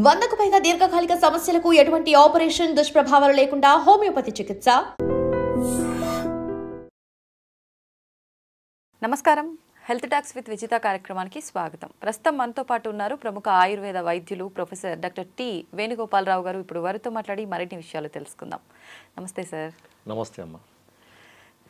100కు పైగా దీర్ఘకాలిక సమస్యలకు ఎటువంటి ఆపరేషన్ దుష్ప్రభావాలు లేకుండా హోమియోపతి చికిత్స. నమస్కారం. హెల్త్ టాక్స్ విత్ విజిత కార్యక్రమానికి స్వాగతం. ప్రస్తుతం మనతో పాటు ఉన్నారు ప్రముఖ ఆయుర్వేద వైద్యులు ప్రొఫెసర్ డాక్టర్ టి వేణుగోపాలరావు గారు. ఇప్పుడు వారితో మాట్లాడి మరిన్ని విషయాలు తెలుసుకుందాం. నమస్తే సార్. నమస్తే అమ్మ.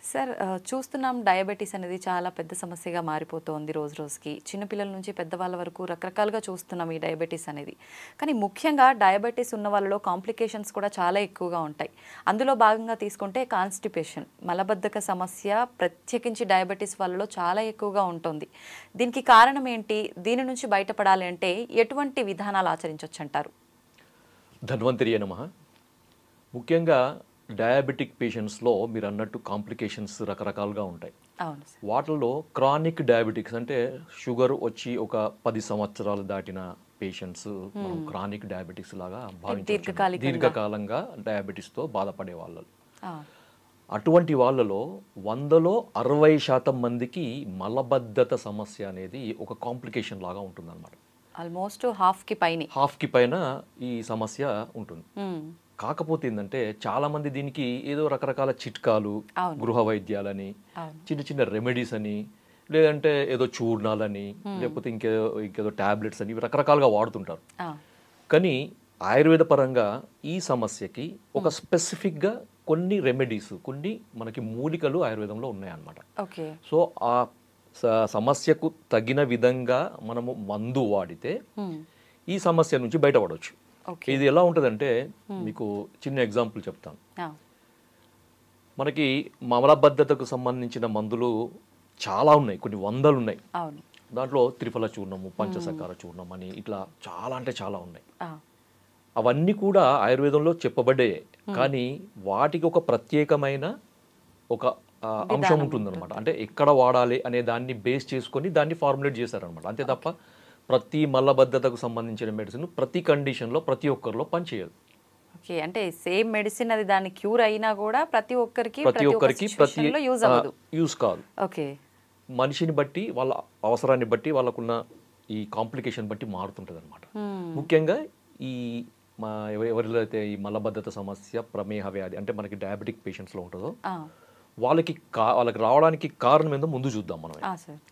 సార్, చూస్తున్నాం డయాబెటీస్ అనేది చాలా పెద్ద సమస్యగా మారిపోతోంది రోజు రోజుకి. చిన్నపిల్లల నుంచి పెద్దవాళ్ళ వరకు రకరకాలుగా చూస్తున్నాం ఈ డయాబెటీస్ అనేది. కానీ ముఖ్యంగా డయాబెటీస్ ఉన్న వాళ్ళలో కాంప్లికేషన్స్ కూడా చాలా ఎక్కువగా ఉంటాయి. అందులో భాగంగా తీసుకుంటే కాన్స్టిపేషన్, మలబద్ధక సమస్య ప్రత్యేకించి డయాబెటీస్ వాళ్ళలో చాలా ఎక్కువగా ఉంటుంది. దీనికి కారణం ఏంటి? దీని నుంచి బయటపడాలి అంటే ఎటువంటి విధానాలు ఆచరించవచ్చు అంటారు? ధన్వంతరి నమః. ముఖ్యంగా డయాబెటిక్ పేషెంట్స్లో మీరు అన్నట్టు కాంప్లికేషన్స్ రకరకాలుగా ఉంటాయి. వాటిల్లో క్రానిక్ డయాబెటిక్స్ అంటే షుగర్ వచ్చి ఒక 10 సంవత్సరాలు దాటిన పేషెంట్స్ మనం క్రానిక్ డయాబెటిక్స్ లాగా భావించవచ్చు. దీర్ఘకాలంగా డయాబెటీస్తో బాధపడే వాళ్ళు. అటువంటి వాళ్ళలో 100లో 60% మందికి మలబద్ధత సమస్య అనేది ఒక కాంప్లికేషన్ లాగా ఉంటుంది అనమాట. ఆల్మోస్ట్ హాఫ్కి పైన ఈ సమస్య ఉంటుంది. కాకపోతే ఏంటంటే చాలా మంది దీనికి ఏదో రకరకాల చిట్కాలు, గృహ వైద్యాలని, చిన్న చిన్న రెమెడీస్ అని, లేదంటే ఏదో చూర్ణాలని, లేకపోతే ఇంకేదో టాబ్లెట్స్ అని రకరకాలుగా వాడుతుంటారు. కానీ ఆయుర్వేద పరంగా ఈ సమస్యకి ఒక స్పెసిఫిక్గా కొన్ని రెమెడీస్, కొన్ని మనకి మూలికలు ఆయుర్వేదంలో ఉన్నాయన్నమాట. సో ఆ సమస్యకు తగిన విధంగా మనము మందు వాడితే ఈ సమస్య నుంచి బయటపడవచ్చు. ఇది ఎలా ఉంటుందంటే మీకు చిన్న ఎగ్జాంపుల్ చెప్తాను. మనకి మలబద్ధతకు సంబంధించిన మందులు చాలా ఉన్నాయి, కొన్ని వందలు ఉన్నాయి. దాంట్లో త్రిఫల చూర్ణము, పంచసకార చూర్ణం అని ఇట్లా చాలా అంటే చాలా ఉన్నాయి. అవన్నీ కూడా ఆయుర్వేదంలో చెప్పబడ్డాయి. కానీ వాటికి ఒక ప్రత్యేకమైన ఒక అంశం ఉంటుందన్నమాట. అంటే ఎక్కడ వాడాలి అనే దాన్ని బేస్ చేసుకొని దాన్ని ఫార్ములేట్ చేశారనమాట. అంతే తప్ప ప్రతి మలబద్ధతకు సంబంధించిన మెడిసిన్ ప్రతి కండిషన్లో ప్రతి ఒక్కరిలో పనిచేయదు. ఓకే, అంటే సేమ్ మెడిసిన్ అది దాని క్యూర్ అయినా కూడా ప్రతి ఒక్కరికి యూజ్ కాదు. ఓకే, మనిషిని బట్టి, వాళ్ళ అవసరాన్ని బట్టి, వాళ్ళకున్న ఈ కాంప్లికేషన్ బట్టి మారుతుంటుంది అనమాట. ముఖ్యంగా ఈ ఎవరిలో అయితే ఈ మలబద్ధత సమస్య, ప్రమేహ వ్యాధి అంటే మనకి డయాబెటిక్ పేషెంట్స్లో ఉంటుందో వాళ్ళకి రావడానికి కారణం ఏందో ముందు చూద్దాం మనం.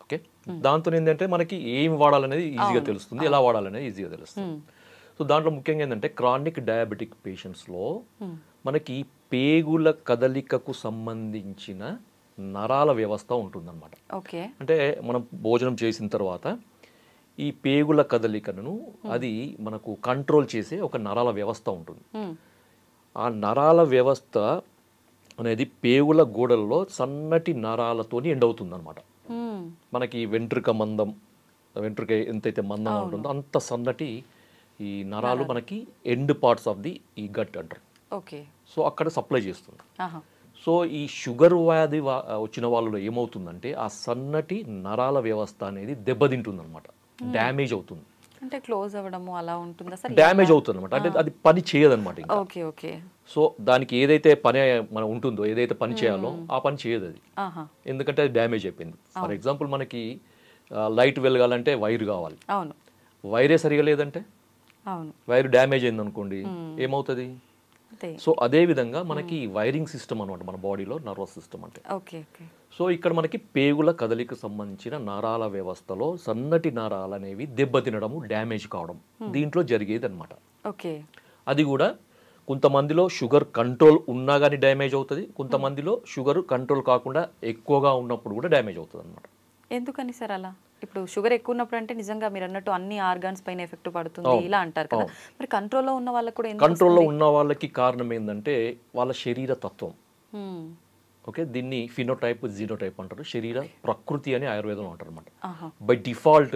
ఓకే, దాంతో ఏంటంటే మనకి ఏం వాడాలనేది ఈజీగా తెలుస్తుంది, ఎలా వాడాలనేది ఈజీగా తెలుస్తుంది. సో దాంట్లో ముఖ్యంగా ఏంటంటే క్రానిక్ డయాబెటిక్ పేషెంట్స్లో మనకి పేగుల కదలికకు సంబంధించిన నరాల వ్యవస్థ ఉంటుందన్నమాట. అంటే మనం భోజనం చేసిన తర్వాత ఈ పేగుల కదలికను అది మనకు కంట్రోల్ చేసే ఒక నరాల వ్యవస్థ ఉంటుంది. ఆ నరాల వ్యవస్థ అనేది పేగుల గోడల్లో సన్నటి నరాలతోని ఎండవుతుంది అనమాట. మనకి వెంట్రుక ఎంతైతే మందం ఉంటుందో అంత సన్నటి ఈ నరాలు మనకి ఎండ్ పార్ట్స్ ఆఫ్ ది ఈ గట్ అంటారు. సో అక్కడ సప్లై చేస్తుంది. సో ఈ షుగర్ వ్యాధి వచ్చిన వాళ్ళలో ఏమవుతుందంటే ఆ సన్నటి నరాల వ్యవస్థ అనేది దెబ్బతింటుంది అనమాట, డ్యామేజ్ అవుతుంది. అంటే క్లోజ్ అవ్వడము అలా ఉంటుందా సార్? డ్యామేజ్ అవుతుంది అనమాట. అంటే అది పని చేయదన్నమాట. సో దానికి ఏదైతే పని మనం ఉంటుందో, ఏదైతే పని చేయాలో ఆ పని చేయదు అది, ఎందుకంటే అది డ్యామేజ్ అయిపోయింది. ఫర్ ఎగ్జాంపుల్ మనకి లైట్ వెలగాలంటే వైర్ కావాలి. వైరే సరిగా లేదంటే, వైర్ డ్యామేజ్ అయింది అనుకోండి, ఏమవుతుంది? సో అదే విధంగా మనకి వైరింగ్ సిస్టమ్ అనమాట మన బాడీలో, నర్వస్ సిస్టమ్ అంటే. సో ఇక్కడ మనకి పేగుల కదలిక సంబంధించిన నరాల వ్యవస్థలో సన్నటి నరాలు అనేవి దెబ్బతినడము, డ్యామేజ్ కావడం దీంట్లో జరిగేది అనమాట. అది కూడా కొంతమందిలో షుగర్ కంట్రోల్ ఉన్నా కానీ డ్యామేజ్ అవుతుంది, కొంతమందిలో షుగర్ కంట్రోల్ కాకుండా ఎక్కువగా ఉన్నప్పుడు కూడా డ్యామేజ్ అవుతుంది అనమాట. ఎందుకని సార్ అలా? ఇప్పుడు షుగర్ ఎక్కువ ఉన్నప్పుడు అంటే నిజంగా మీరు అన్నట్టు అన్ని ఆర్గాన్స్ పైన ఎఫెక్ట్ పడుతుంది ఇలా అంటారు కదా, మరి కంట్రోల్లో ఉన్న వాళ్ళకి కూడా? కంట్రోల్లో ఉన్న వాళ్ళకి కారణం ఏంటంటే వాళ్ళ శరీర తత్వం. ఓకే, దీన్ని ఫినోటైప్, జీనోటైప్ అంటారు. శరీర ప్రకృతి అని ఆయుర్వేదంలో అంటారు అనమాట. బై డిఫాల్ట్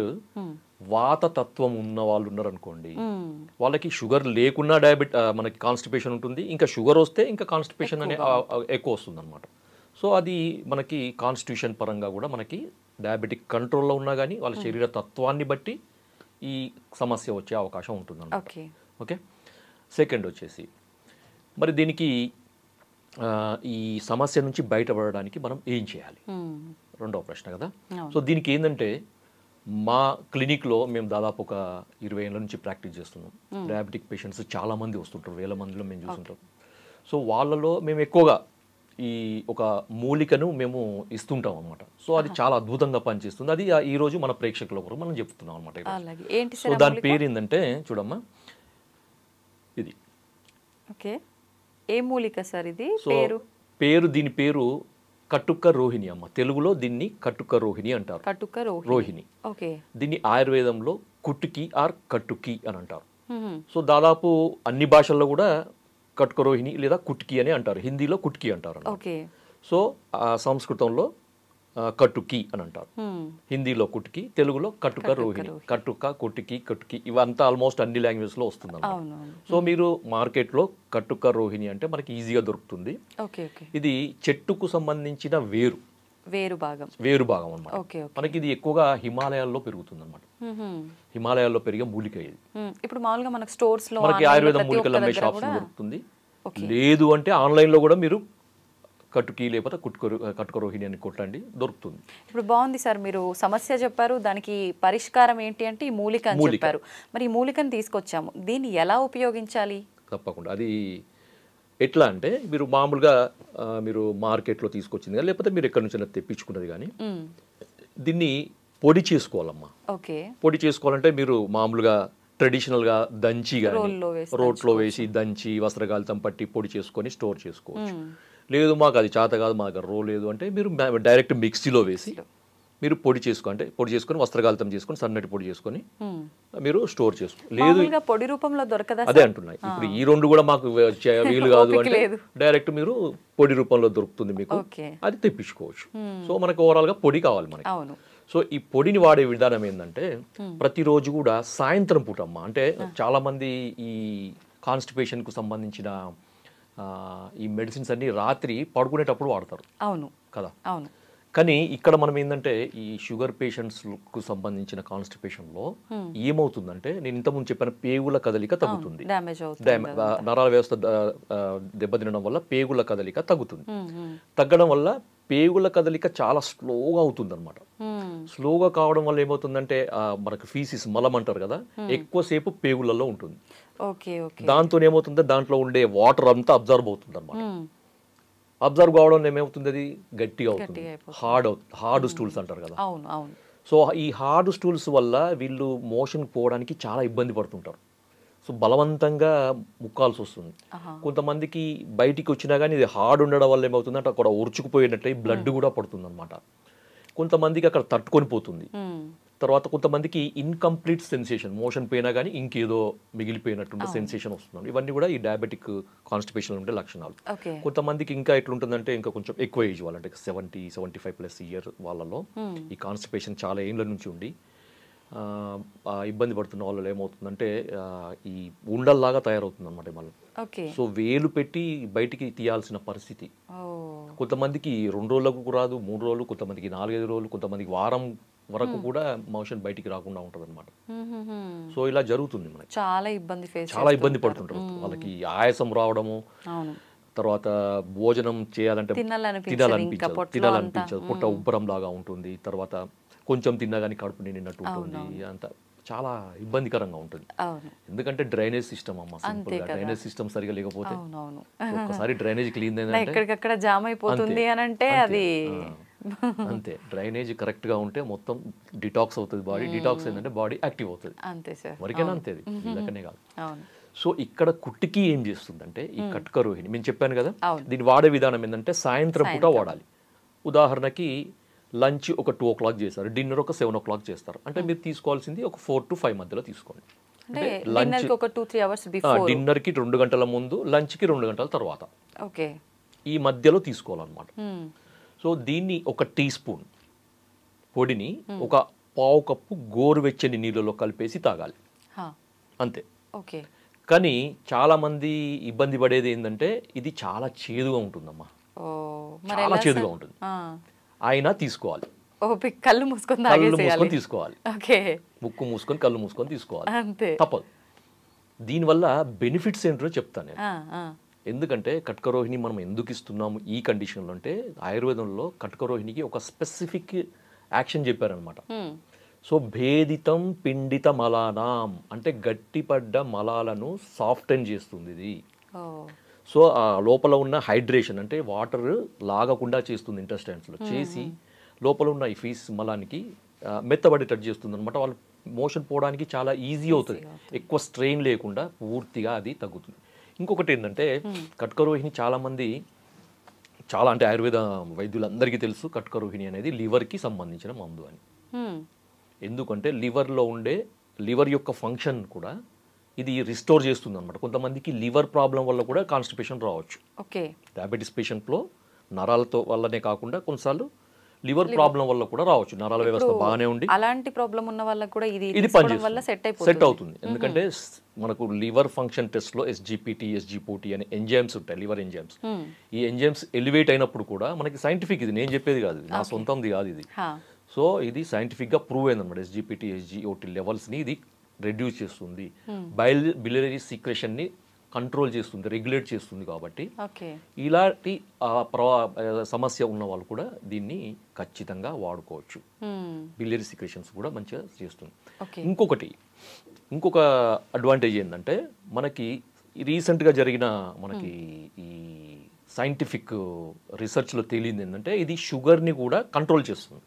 వాత తత్వం ఉన్న వాళ్ళు ఉన్నారు అనుకోండి, వాళ్ళకి షుగర్ లేకున్నా మనకి కాన్స్టిపేషన్ ఉంటుంది. ఇంకా షుగర్ వస్తే ఇంకా కాన్స్టిపేషన్ అనే ఎక్కువ వస్తుంది అనమాట. సో అది మనకి కాన్స్టిట్యూషన్ పరంగా కూడా మనకి డయాబెటిక్ కంట్రోల్లో ఉన్నా కానీ వాళ్ళ శరీర తత్వాన్ని బట్టి ఈ సమస్య వచ్చే అవకాశం ఉంటుంది అన్నమాట. ఓకే, సెకండ్ వచ్చేసి మరి దీనికి ఈ సమస్య నుంచి బయటపడడానికి మనం ఏం చేయాలి? రెండవ ప్రశ్న కదా. సో దీనికి ఏంటంటే మా క్లినిక్లో మేము దాదాపు ఒక 20 ఏళ్ళ నుంచి ప్రాక్టీస్ చేస్తున్నాం. డయాబెటిక్ పేషెంట్స్ చాలామంది వస్తుంటారు, వేల మందిలో మేము చూస్తుంటాం. సో వాళ్ళలో మేము ఎక్కువగా ఈ ఒక మూలికను మేము ఇస్తుంటాం అనమాట. సో అది చాలా అద్భుతంగా పనిచేస్తుంది. అది ఈరోజు మన ప్రేక్షకుల కొరకు మనం చెప్తున్నాం అనమాట. సో దాని పేరు ఏంటంటే చూడమ్మా, ఇది ఏ మూలిక సార్ ఇది? దీని పేరు కటుక్క రోహిణి అమ్మ. తెలుగులో దీన్ని కటుక్క రోహిణి అంటారు. కటుక్క రోహిణి. దీన్ని ఆయుర్వేదంలో కుట్టుకి ఆర్ కట్టుకి అని అంటారు. సో దాదాపు అన్ని భాషల్లో కూడా కటుక రోహిణి లేదా కుట్కి అని అంటారు. హిందీలో కుట్కి అంటారు. సో సంస్కృతంలో కట్టుకి అని అంటారు. హిందీలో కుట్కి, తెలుగులో కటుక రోహిణి. కటుక, కుట్టుకి, కట్టుకి ఇవంతా ఆల్మోస్ట్ అన్ని లాంగ్వేజ్లో వస్తుంది అన్నమాట. సో మీరు మార్కెట్లో కటుక రోహిణి అంటే మనకి ఈజీగా దొరుకుతుంది. ఇది చెట్టుకు సంబంధించిన వేరు భాగం అన్నమాట. మనకి ఇది ఎక్కువగా హిమాలయాల్లో పెరుగుతుంది అన్నమాట. హిమాలయాల్లో పెరిగే మూలిక ఇది. ఇప్పుడు మామూలుగా మనకి స్టోర్స్ లో మనకి ఆయుర్వేదం మూలికలు అమ్మే షాప్స్ దొరుకుతుంది. లేదు అంటే ఆన్లైన్ లో కూడా మీరు కట్టుకి లేకపోతే కటుక రోహిణి అని కొట్టండి, దొరుకుతుంది. ఇప్పుడు బాగుంది సార్, మీరు సమస్య చెప్పారు, దానికి పరిష్కారం ఏంటి అంటే ఈ మూలిక అని చెప్పారు. మరి ఈ మూలికను తీసుకొచ్చాము, దీన్ని ఎలా ఉపయోగించాలి? తప్పకుండా అది ఎట్లా అంటే మీరు మామూలుగా మీరు మార్కెట్లో తీసుకొచ్చింది కానీ లేకపోతే మీరు ఎక్కడి నుంచి తెప్పించుకున్నది కానీ దీన్ని పొడి చేసుకోవాలమ్మా. పొడి చేసుకోవాలంటే మీరు మామూలుగా ట్రెడిషనల్గా దంచి కానీ రోట్లో వేసి దంచి వస్త్రగాలితం పట్టి పొడి చేసుకొని స్టోర్ చేసుకోవచ్చు. లేదు మాకు అది చేత కాదు, మా దగ్గర రోల్ లేదు అంటే మీరు డైరెక్ట్ మిక్సీలో వేసి మీరు పొడి చేసుకొని వస్త్రగాలితం చేసుకొని సన్నటి పొడి చేసుకొని మీరు స్టోర్ చేసుకో. లేదు పొడి రూపంలో దొరకదా? అదే అంటున్నాయి. ఇప్పుడు ఈ రెండు కూడా మాకు వీలు కాదు అంటే డైరెక్ట్ మీరు పొడి రూపంలో దొరుకుతుంది మీకు, అది తెప్పించుకోవచ్చు. సో మనకు ఓవరాల్ గా పొడి కావాలి మనకి. సో ఈ పొడిని వాడే విధానం ఏంటంటే ప్రతిరోజు కూడా సాయంత్రం పూట అమ్మ, అంటే చాలా మంది ఈ కాన్స్టిపేషన్ కు సంబంధించిన ఈ మెడిసిన్స్ అన్ని రాత్రి పడుకునేటప్పుడు వాడతారు. అవును కదా. అవును. కానీ ఇక్కడ మనం ఏంటంటే ఈ షుగర్ పేషెంట్స్కు సంబంధించిన కాన్స్టిపేషన్లో ఏమవుతుందంటే నేను ఇంతకుముందు చెప్పిన పేగుల కదలిక తగ్గుతుంది. నరాల వ్యవస్థ దెబ్బతినడం వల్ల పేగుల కదలిక తగ్గుతుంది. తగ్గడం వల్ల పేగుల కదలిక చాలా స్లోగా అవుతుంది అనమాట. స్లోగా కావడం వల్ల ఏమవుతుందంటే మనకు ఫీసిస్ మలం అంటారు కదా, ఎక్కువసేపు పేగులలో ఉంటుంది. దాంతో ఏమవుతుందో దాంట్లో ఉండే వాటర్ అంతా అబ్జర్వ్ అవుతుంది అనమాట. అబ్జర్వ్ కావడం ఏమవుతుంది, అది గట్టిగా అవుతుంది, హార్డ్ స్టూల్స్ అంటారు కదా. సో ఈ హార్డ్ స్టూల్స్ వల్ల వీళ్ళు మోషన్ పోవడానికి చాలా ఇబ్బంది పడుతుంటారు. సో బలవంతంగా ముక్కాల్సి వస్తుంది. కొంతమందికి బయటికి వచ్చినా కానీ ఇది హార్డ్ ఉండడం వల్ల ఏమవుతుందంటే అక్కడ ఉరుచుకుపోయినట్లయి బ్లడ్ కూడా పడుతుంది అనమాట. కొంతమందికి అక్కడ తట్టుకొని పోతుంది. తర్వాత కొంతమందికి ఇన్కంప్లీట్ సెన్సేషన్, మోషన్ పోయినా కానీ ఇంకేదో మిగిలిపోయినట్టుండే సెన్సేషన్ వస్తుంది. ఇవన్నీ కూడా ఈ డయాబెటిక్ కాన్స్టిపేషన్ ఉండే లక్షణాలు. కొంతమందికి ఇంకా ఎట్లుంటుందంటే ఇంకా కొంచెం ఎక్కువ ఏజ్ వాళ్ళంటే 70-75+ ఇయర్ వాళ్ళలో ఈ కాన్స్టిపేషన్ చాలా ఏళ్ళ నుంచి ఉండి ఇబ్బంది పడుతున్న వాళ్ళు ఏమవుతుందంటే ఈ ఉండల్లాగా తయారవుతుంది అనమాట మళ్ళీ. సో వేలు పెట్టి బయటికి తీయాల్సిన పరిస్థితి. కొంతమందికి 2 రోజులకు రాదు, 3 రోజులు, కొంతమందికి 4-5 రోజులు, కొంతమందికి వారం వరకు కూడా మోషన్ బయటికి రాకుండా ఉంటుంది అనమాట. సో ఇలా జరుగుతుంది మనకి. చాలా ఇబ్బంది పడుతుంటారు. వాళ్ళకి ఆయాసం రావడము, తర్వాత భోజనం చేయాలంటే తినాలనిపించదు, పొట్ట ఉబ్బరం లాగా ఉంటుంది. తర్వాత కొంచెం తిన్నా కానీ కడుపు నిండినట్టు ఉంటుంది. అంత చాలా ఇబ్బందికరంగా ఉంటుంది. ఎందుకంటే డ్రైనేజ్ సిస్టమ్ అమ్మ, సింపుల్ గా డ్రైనేజ్ సిస్టమ్ సరిగా లేకపోతే ఒకసారి డ్రైనేజ్ క్లీన్ ఎక్కడికక్కడ జామ్ అయిపోతుంది అని అంటే అది అంతే. డ్రైనేజ్ కరెక్ట్ గా ఉంటే మొత్తం డిటాక్స్ అవుతుంది బాడీ. డిటాక్స్ ఏంటంటే బాడీ యాక్టివ్ అవుతుంది. వరకేనా అంతే, అది వీళ్ళకనే కాదు. సో ఇక్కడ కుట్టికి ఏం చేస్తుందంటే ఈ కటుక రోహిణి నేను చెప్పాను కదా, దీన్ని వాడే విధానం ఏంటంటే సాయంత్రం పూట వాడాలి. ఉదాహరణకి లంచ్ ఒక 2 o'clock చేస్తారు, డిన్నర్ ఒక 7 o'clock చేస్తారు అంటే మీరు తీసుకోవాల్సింది ఒక 4 to 5 మధ్యలో తీసుకోండి. డిన్నర్ కి 2 గంటల ముందు, లంచ్ కి 2 గంటల తర్వాత, ఈ మధ్యలో తీసుకోవాలన్నమాట. సో దీన్ని ఒక టీ స్పూన్ పొడిని ఒక 1/2 కప్పు గోరువెచ్చని నీళ్ళలో కలిపేసి తాగాలి అంతే. కానీ చాలా మంది ఇబ్బంది పడేది ఏంటంటే ఇది చాలా చేదుగా ఉంటుందమ్మా, చాలా చేదుగా ఉంటుంది. అయినా తీసుకోవాలి, కళ్ళు మూసుకొని తీసుకోవాలి, ముక్కు మూసుకొని కళ్ళు మూసుకొని తీసుకోవాలి, తప్పదు. దీనివల్ల బెనిఫిట్స్ ఏంటో చెప్తాను నేను. ఎందుకంటే కటుక రోహిణి మనం ఎందుకు ఇస్తున్నాము ఈ కండిషన్లో అంటే ఆయుర్వేదంలో కటుక రోహిణికి ఒక స్పెసిఫిక్ యాక్షన్ చెప్పారనమాట. సో భేదితం పిండిత మలానాం అంటే గట్టిపడ్డ మలాలను సాఫ్టెన్ చేస్తుంది ఇది. సో ఆ లోపల ఉన్న హైడ్రేషన్ అంటే వాటర్ లాగకుండా చేస్తుంది ఇంటెస్టైన్స్లో, చేసి లోపల ఉన్న ఈ ఫీస్ మలానికి మెత్తబడేటట్టు చేస్తుంది అనమాట. వాళ్ళు మోషన్ పోవడానికి చాలా ఈజీ అవుతుంది, ఎక్కువ స్ట్రెయిన్ లేకుండా పూర్తిగా అది తగ్గుతుంది. ఇంకొకటి ఏంటంటే కట్కరోహిణి చాలామంది చాలా అంటే ఆయుర్వేద వైద్యులందరికీ తెలుసు కట్కరోహిణి అనేది లివర్కి సంబంధించిన మందు అని. ఎందుకంటే లివర్లో ఉండే లివర్ యొక్క ఫంక్షన్ కూడా ఇది రిస్టోర్ చేస్తుంది అనమాట. కొంతమందికి లివర్ ప్రాబ్లం వల్ల కూడా కాన్స్టిపేషన్ రావచ్చు. ఓకే, డయాబెటీస్ పేషెంట్లో నరాలతో వల్లనే కాకుండా కొన్నిసార్లు లివర్ ప్రాబ్లం వల్ల కూడా రావచ్చు. నరాల వ్యవస్థ బాగానే ఉండి అలాంటి ప్రాబ్లం ఉన్న వాళ్ళకి కూడా ఇది పనిచేస్తుంది, సెట్ అవుతుంది. ఎందుకంటే మనకు లివర్ ఫంక్షన్ టెస్ట్లో ఎస్జిపిటి, ఎస్జిపోటి అనే ఎంజైమ్స్ ఉంటాయి, లివర్ ఎంజైమ్స్. ఈ ఎంజైమ్స్ ఎలివేట్ అయినప్పుడు కూడా మనకి సైంటిఫిక్, ఇది నేను చెప్పేది కాదు, నా సొంతంది కాదు ఇది. సో ఇది సైంటిఫిక్గా ప్రూవ్ అయింది అనమాట. ఎస్జిపిటి, ఎస్జిఓటి లెవెల్స్ని ఇది రెడ్యూస్ చేస్తుంది, బిలియరీ సీక్రెషన్ని కంట్రోల్ చేస్తుంది, రెగ్యులేట్ చేస్తుంది. కాబట్టి ఇలాంటి సమస్య ఉన్న వాళ్ళు కూడా దీన్ని ఖచ్చితంగా వాడుకోవచ్చు. బిలియరీ సీక్రెషన్స్ కూడా మంచిగా చేస్తుంది. ఇంకొక అడ్వాంటేజ్ ఏంటంటే మనకి రీసెంట్గా జరిగిన మనకి ఈ సైంటిఫిక్ రీసెర్చ్లో తేలింది ఏంటంటే ఇది షుగర్ని కూడా కంట్రోల్ చేస్తుంది.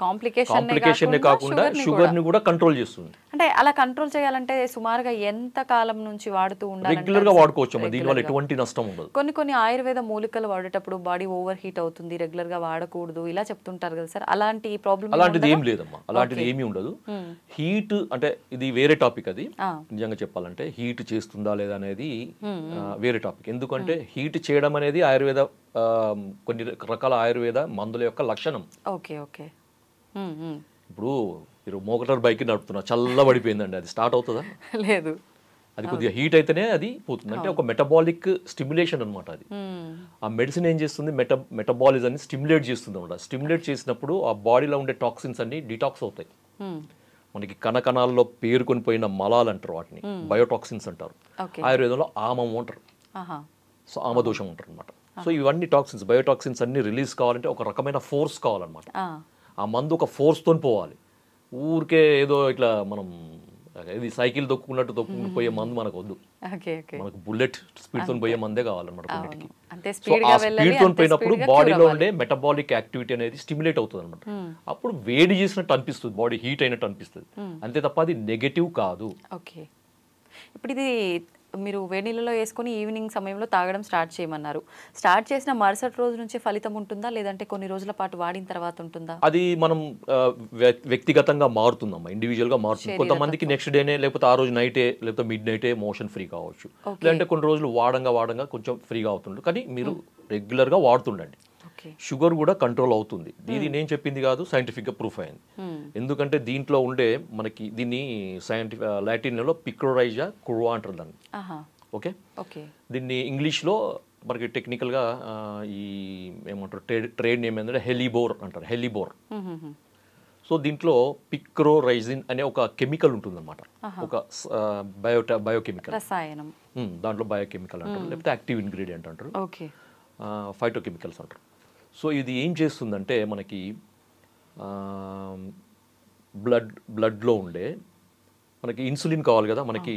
కాంప్లికేషన్ కాకుండా షుగర్ ని కూడా కంట్రోల్ చేస్తుంది. అంటే అలా కంట్రోల్ చేయాలంటే సుమారుగా ఎంత కాలం నుంచి వాడుతూ ఉండాలి? రెగ్యులర్ గా వాడుకోవచ్చు, దీనివల్ల ఎటువంటి నష్టం ఉండదు. కొన్ని ఆయుర్వేద మూలికలు వాడేటప్పుడు బాడీ ఓవర్ హీట్ అవుతుంది, రెగ్యులర్ గా వాడకూడదు ఇలా చెప్తుంటారు కదా సార్, అలాంటి ప్రాబ్లం? అలాంటిది ఏం లేదమ్మా, అలాంటిది ఏమీ ఉండదు. హీట్ అంటే ఇది వేరే టాపిక్, అది నిజంగా చెప్పాలంటే హీట్ చేస్తుందా లేదా అనేది వేరే టాపిక్. ఎందుకంటే హీట్ చేయడం అనేది ఆయుర్వేద కొన్ని రకాల ఆయుర్వేద మందుల యొక్క లక్షణం. ఇప్పుడు మీరు మోటార్ బైక్ నడుపుతున్నా, చల్లబడిపోయిందండి, అది స్టార్ట్ అవుతుందా? లేదు. అది కొద్దిగా హీట్ అయితేనే అది పోతుంది. అంటే ఒక మెటబాలిక్ స్టిమ్యులేషన్ అనమాట అది. ఆ మెడిసిన్ ఏం చేస్తుంది, మెటబాలిజాన్ని స్టిమ్యులేట్ చేస్తుంది అనమాట. స్టిమ్యులేట్ చేసినప్పుడు ఆ బాడీలో ఉండే టాక్సిన్స్ అన్ని డిటాక్స్ అవుతాయి. మనకి కణకణాల్లో పేరుకొని పోయిన మలాలు అంటారు, వాటిని బయోటాక్సిన్స్ అంటారు. ఆయుర్వేదంలో ఆమం అంటారు, సో ఆమదోషం అంటారు అనమాట. సో ఇవన్నీ టాక్సిన్స్, బయోటాక్సిన్స్ అన్ని రిలీజ్ కావాలంటే ఒక రకమైన ఫోర్స్ కావాలన్నమాట. ఆ మందు ఒక ఫోర్స్తో పోవాలి. ఊరికే ఏదో ఇట్లా మనం ఇది సైకిల్ తొక్కున్నట్టు పోయే మందు మనకు వద్దు. మనకు బుల్లెట్ స్పీడ్ తో పోయే మందే కావాలన్నమాట కొన్నిటికి. సో ఆ స్పీడ్ తో పోయినప్పుడు బాడీలో ఉండే మెటబాలిక్ యాక్టివిటీ అనేది స్టిమ్యులేట్ అవుతుంది అనమాట. అప్పుడు వేడి చేసినట్టు అనిపిస్తుంది, బాడీ హీట్ అయినట్టు అనిపిస్తుంది, అంతే తప్ప అది నెగటివ్ కాదు. ఇప్పుడు ఇది మీరు వేడి నీళ్ళలో వేసుకొని ఈవినింగ్ సమయంలో తాగడం స్టార్ట్ చేయమన్నారు. స్టార్ట్ చేసిన మరుసటి రోజు నుంచి ఫలితం ఉంటుందా, లేదంటే కొన్ని రోజుల పాటు వాడిన తర్వాత ఉంటుందా? అది మనం వ్యక్తిగతంగా మారుతుందమ్మా, ఇండివిజువల్గా మారుతుంది. కొంతమందికి నెక్స్ట్ డేనే, లేకపోతే ఆ రోజు నైటే, లేకపోతే మిడ్ నైటే మోషన్ ఫ్రీ కావచ్చు. లేదంటే కొన్ని రోజులు వాడంగా కొంచెం ఫ్రీగా అవుతుంది. కానీ మీరు రెగ్యులర్గా వాడుతుండండి, షుగర్ కూడా కంట్రోల్ అవుతుంది. ఇది నేను చెప్పింది కాదు, సైంటిఫిక్గా ప్రూఫ్ అయింది. ఎందుకంటే దీంట్లో ఉండే మనకి దీన్ని లాటిన్లో పిక్రోరైజా కుర్వా అంటారు దాన్ని. ఓకే, దీన్ని ఇంగ్లీష్లో మనకి టెక్నికల్గా ఈ ఏమంటారు ట్రేడ్ నేమ్ ఏంటంటే హెలిబోర్ అంటారు, హెలిబోర్. సో దీంట్లో పిక్రోరైజిన్ అనే ఒక కెమికల్ ఉంటుందన్నమాట, ఒక బయోకెమికల్ రసాయనం. దాంట్లో బయోకెమికల్ అంటారు, లేకపోతే యాక్టివ్ ఇంగ్రీడియంట్ అంటారు, ఫైటోకెమికల్స్ అంటారు. సో ఇది ఏం చేస్తుందంటే మనకి బ్లడ్లో ఉండే మనకి ఇన్సులిన్ కావాలి కదా, మనకి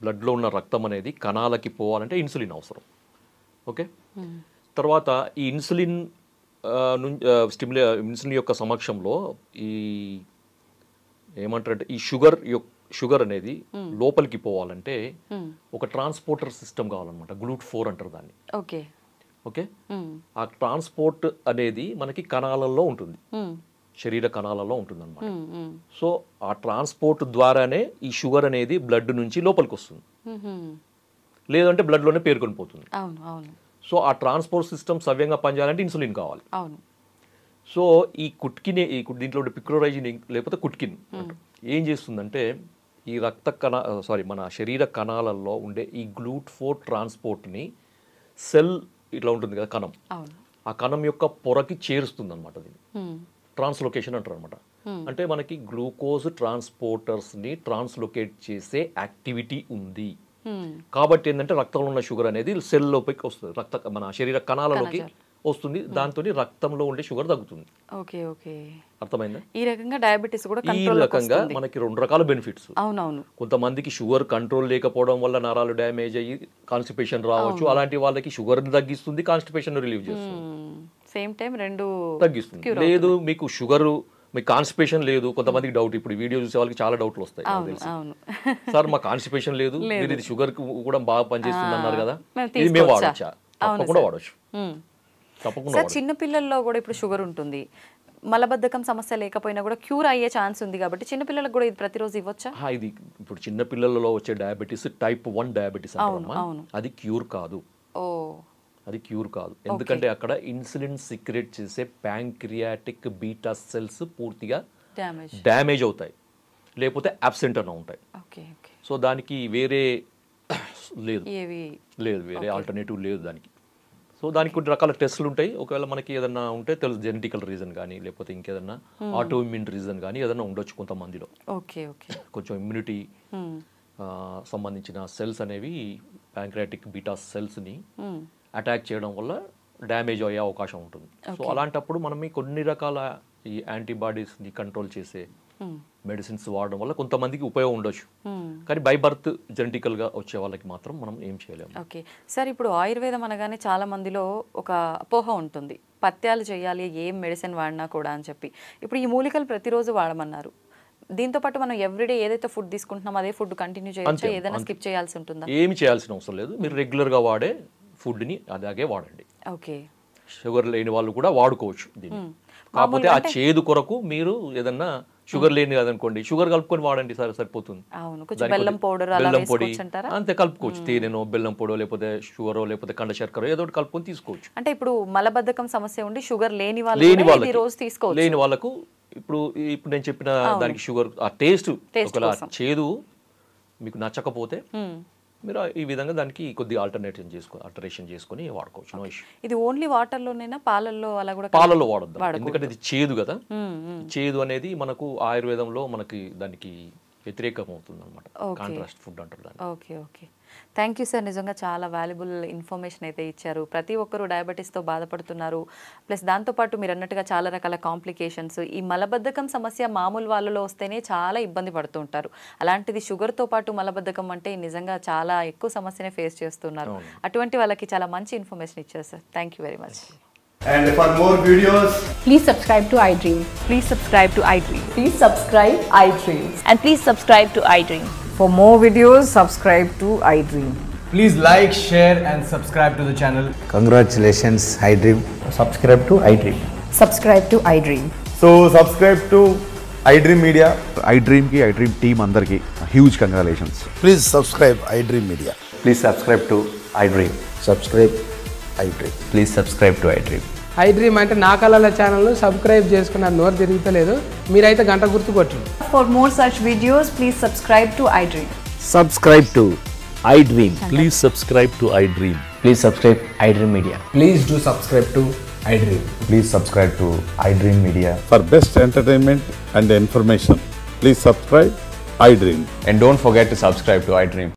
బ్లడ్లో ఉన్న రక్తం అనేది కణాలకి పోవాలంటే ఇన్సులిన్ అవసరం. ఓకే, తర్వాత ఈ ఇన్సులిన్ ఇన్సులిన్ యొక్క సమక్షంలో ఈ ఏమంటారంటే ఈ షుగర్ అనేది లోపలికి పోవాలంటే ఒక ట్రాన్స్పోర్టర్ సిస్టమ్ కావాలన్నమాట, GLUT4 అంటారు దాన్ని. ఓకే, ఆ ట్రాన్స్పోర్ట్ అనేది మనకి కణాలలో ఉంటుంది, శరీర కణాలలో ఉంటుంది అనమాట. సో ఆ ట్రాన్స్పోర్ట్ ద్వారానే ఈ షుగర్ అనేది బ్లడ్ నుంచి లోపలికి వస్తుంది, లేదంటే బ్లడ్లోనే పేరుకొని పోతుంది. సో ఆ ట్రాన్స్పోర్ట్ సిస్టమ్ సవ్యంగా పనిచేయాలంటే ఇన్సులిన్ కావాలి. సో ఈ కుట్కినే దీంట్లో పిక్రోరైజిన్ లేకపోతే కుట్కిన్ ఏం చేస్తుందంటే ఈ మన శరీర కణాలలో ఉండే ఈ GLUT4 ట్రాన్స్పోర్ట్ని సెల్ ఇట్లా ఉంటుంది కదా కణం, ఆ కణం యొక్క పొరకి చేరుస్తుంది అనమాట. దీన్ని ట్రాన్స్లోకేషన్ అంటారు అనమాట. అంటే మనకి గ్లూకోజ్ ట్రాన్స్పోర్టర్స్ని ట్రాన్స్లోకేట్ చేసే యాక్టివిటీ ఉంది. కాబట్టి ఏంటంటే రక్తంలో ఉన్న షుగర్ అనేది సెల్ లోపలికి వస్తుంది, మన శరీర కణాలలోకి వస్తుంది, దాంతో రక్తంలో ఉండే షుగర్ తగ్గుతుంది. ఓకే ఓకే, అర్థమైందా? ఈ రకంగా డయాబెటీస్ కూడా ఈ రకంగా మనకి 2 రకాల బెనిఫిట్స్. అవునవును. కొంతమందికి షుగర్ కంట్రోల్ లేకపోవడం వల్ల నరాలు డ్యామేజ్ అయ్యి కాన్స్టిపేషన్ రావచ్చు. అలాంటి వాళ్ళకి షుగర్ తగ్గిస్తుంది, కాన్స్టిపేషన్ రిలీవ్ చేస్తుంది. సేమ్ టైం రెండు తగ్గిస్తుంది. లేదు మీకు షుగర్, మీకు కాన్స్టిపేషన్ లేదు, కొంతమందికి డౌట్, ఇప్పుడు వీడియో చూసే వాళ్ళకి చాలా డౌట్లు వస్తాయి. సార్ మా కాన్స్టిపేషన్ లేదు, మీరు ఇది షుగర్ కూడా బాగా పనిచేస్తుంది అన్నారు కదా, ఇది మేము వాడచ్చా? తప్పకుండా వాడచ్చు, తప్పకుండా. సార్ చిన్న పిల్లల్లో కూడా ఇప్పుడు షుగర్ ఉంటుంది, మలబద్ధకం సమస్య లేకపోయినా కూడా క్యూర్ అయ్యే ఛాన్స్ ఉంది కాబట్టి చిన్న పిల్లలకు కూడా ఇది ప్రతిరోజు ఇవ్వచ్చా? ఇది ఇప్పుడు చిన్న పిల్లలలో వచ్చే డయాబెటీస్ టైప్ 1 డయాబెటీస్ అంటారమ్మా, అది క్యూర్ కాదు. అది క్యూర్ కాదు, ఎందుకంటే అక్కడ ఇన్సులిన్ సిక్రెట్ చేసే ప్యాంక్రియాటిక్ బీటా సెల్స్ పూర్తిగా డ్యామేజ్ అవుతాయి, లేకపోతే అబ్సెంట్ అన్న ఉంటాయి. సో దానికి వేరే లేదు, వేరే ఆల్టర్నేటివ్ లేదు దానికి. సో దానికి కొన్ని రకాల టెస్టులు ఉంటాయి. ఒకవేళ మనకి ఏదన్నా ఉంటే తెలుసు, జెనెటికల్ రీజన్ కానీ లేకపోతే ఇంకేదన్నా ఆటో ఇమ్యూన్ రీజన్ కానీ ఏదన్నా ఉండొచ్చు కొంతమందిలో. కొంచెం ఇమ్యూనిటీ సంబంధించిన సెల్స్ అనేవి ప్యాంక్రియాటిక్ బీటా సెల్స్ని అటాక్ చేయడం వల్ల డ్యామేజ్ అయ్యే అవకాశం ఉంటుంది. సో అలాంటప్పుడు మనం కొన్ని రకాల ఈ యాంటీబాడీస్ని కంట్రోల్ చేసే మెడిసిన్స్ వాడడం వల్ల కొంతమందికి ఉపయోగం ఉండొచ్చు, కానీ బై బర్త్ జెనెటికల్గా వచ్చే వాళ్ళకి మాత్రం మనం ఏం చేయలేము. ఓకే సార్, ఇప్పుడు ఆయుర్వేదం అనగానే చాలా మందిలో ఒక అపోహ ఉంటుంది, పత్యాలు చేయాలి ఏం మెడిసిన్ వాడినా కూడా అని చెప్పి. ఇప్పుడు ఈ మూలికలు ప్రతిరోజు వాడమన్నారు, దీంతో పాటు మనం ఎవ్రీడే ఏదైతే ఫుడ్ తీసుకుంటున్నామో అదే ఫుడ్ కంటిన్యూ చేయొచ్చా, ఏదైనా స్కిప్ చేయాల్సి ఉంటుందా? ఏమి చేయాల్సిన అవసరం లేదు, మీరు రెగ్యులర్గా వాడే ఫుడ్ని అలాగే వాడండి. ఓకే, షుగర్ లేని వాళ్ళు కూడా వాడుకోవచ్చు దీన్ని. కాకపోతే ఆ చేదు కొరకు మీరు ఏదన్నా షుగర్ లేని కదనుకోండి, షుగర్ కలుపుకొని వాడండి, సరే సరిపోతుంది. బెల్లం పొడి అంతే కలుపుకోవచ్చు, తేనెనో బెల్లం పొడో లేకపోతే షుగరో లేకపోతే కండ శర్కరో ఏదో ఒకటి కలుపుకొని తీసుకోవచ్చు. అంటే ఇప్పుడు మలబద్ధకం సమస్య ఉండి షుగర్ లేని వాళ్ళకు ఇప్పుడు నేను చెప్పిన దానికి షుగర్ ఆ టేస్ట్ ఒకవేళ చేదు మీకు నచ్చకపోతే మీరు ఈ విధంగా దానికి కొద్దిగా ఆల్టరేషన్ చేసుకొని వాడుకోవచ్చు, నో ఇష్యూ. ఇది ఓన్లీ వాటర్ లోనేనా, పాలల్లో అలా కూడా? పాలల్లో వాడద్దు, ఎందుకంటే ఇది చేదు కదా. చేదు అనేది మనకు ఆయుర్వేదంలో మనకి దానికి వ్యతిరేకం అవుతుంది అనమాట, కాంట్రాస్ట్ ఫుడ్ అంటారు దాన్ని. Okay okay, thank you sir, నిజంగా చాలా వాల్యుబుల్ ఇన్ఫర్మేషన్ అయితే ఇచ్చారు. ప్రతి ఒక్కరూ డయాబెటీస్తో బాధపడుతున్నారు, ప్లస్ దాంతోపాటు మీరు అన్నట్టుగా చాలా రకాల కాంప్లికేషన్స్. ఈ మలబద్ధకం సమస్య మామూలు వాళ్ళలో వస్తేనే చాలా ఇబ్బంది పడుతూ ఉంటారు, అలాంటిది షుగర్తో పాటు మలబద్ధకం అంటే నిజంగా చాలా ఎక్కువ సమస్యనే ఫేస్ చేస్తున్నారు. అటువంటి వాళ్ళకి చాలా మంచి ఇన్ఫర్మేషన్ ఇచ్చారు sir, thank you very much. And for more videos, please subscribe to iDream. Please subscribe to iDream. Please subscribe iDream. And please subscribe to iDream. For more videos, subscribe to iDream. please like, share and subscribe to the channel. Congratulations, iDream. Subscribe to iDream. Subscribe to iDream. So subscribe to iDream Media. iDream ki iDream team andarki huge congratulations. Please subscribe iDream Media. Please subscribe to iDream. Subscribe iDream. Please subscribe to iDream. iDream అంటే నా కళల channel subscribe చేసుకున్నారు, నోరు తిరుగుతలేదు, మీరైతే గంట గుర్తు కొట్టండి. For more such videos, please subscribe to iDream. Subscribe to iDream. Please subscribe to iDream. Please subscribe iDream Media. Please do subscribe to iDream. Please subscribe to iDream Media. For best entertainment and information, please subscribe iDream. And don't forget to subscribe to iDream.